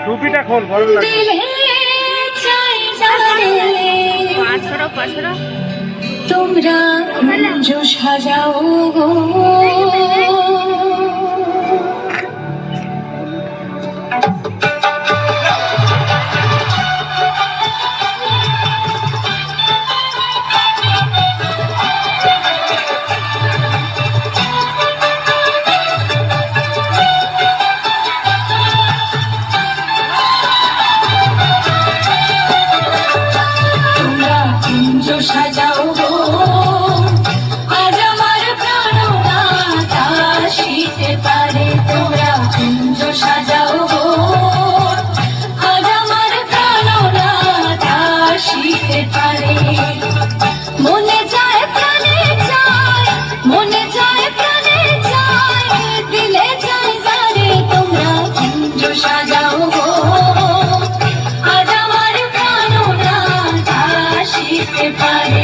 টুপিটা খোল, ভালো লাগে। তোমরা কুঞ্জ সাজাও গো, সাজাও গো, আজ আমার প্রাণনাথ আসিতে পারে। তোমরা কুঞ্জ সাজাও গো, আজ আমার প্রাণনাথ আসিতে পারে। মনে যায় প্রাণে যায়, মনে যায় প্রাণে যায়, দিলে যায় যারে। তোমরা কুঞ্জ সাজাও গো, আজ আমার প্রাণনাথ আসিতে পারে।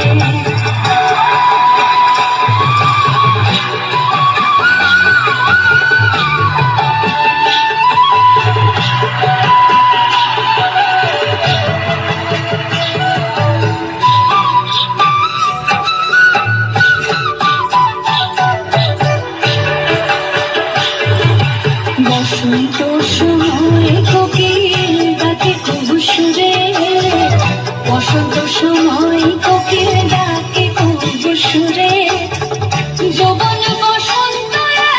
বসন্ত সময় কোকিল ডাকে কুহুসুরে, বসন্ত সময় কোকিল ডাকে কুহুসুরে। যৌবন বসন্ত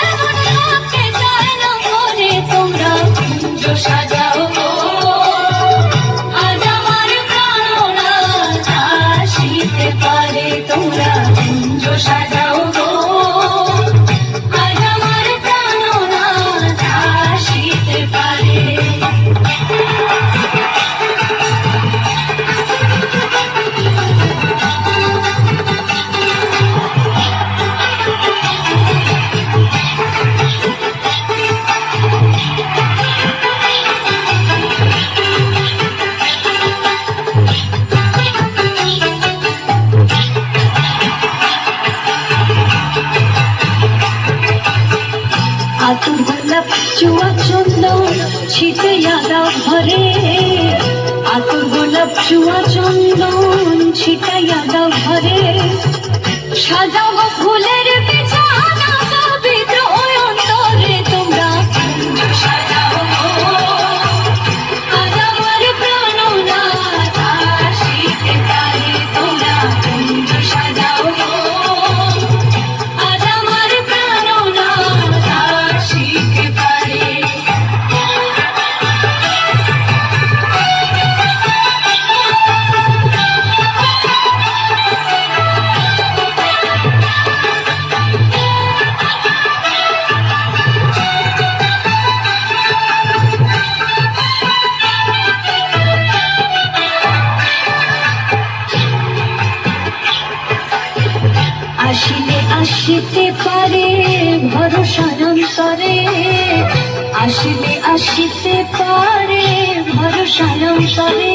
এমন ডাকে যায় না ঘরে। তোমরা কুঞ্জ সাজাও গো, আজ আমার প্রাণনাথ আসিতে পারে। তোমরা কুঞ্জ সাজাও গো, আজ আমার প্রাণনাথ আসিতে পারে। আতুর গোলাপ চুয়া চন্দন ছিটাইয়া দাও ঘরে, আতুর গোলাপ চুয়া চন্দন ছিটাইয়া দাও ঘরে। সাজাও গো ফুলের বিছানা পবিত্র ওই অন্তরে। তোমরা কুঞ্জ সাজাও গো, আজ আমার প্রাণনাথ আসিতে পারে। তোমরা কুঞ্জ সাজাও গো, আজ আমার প্রাণনাথ আসিতে পারে। আসিলে আসিতে পারে ভরসার অন্তরে, আসিলে আসিতে পারে ভরসার অন্তরে।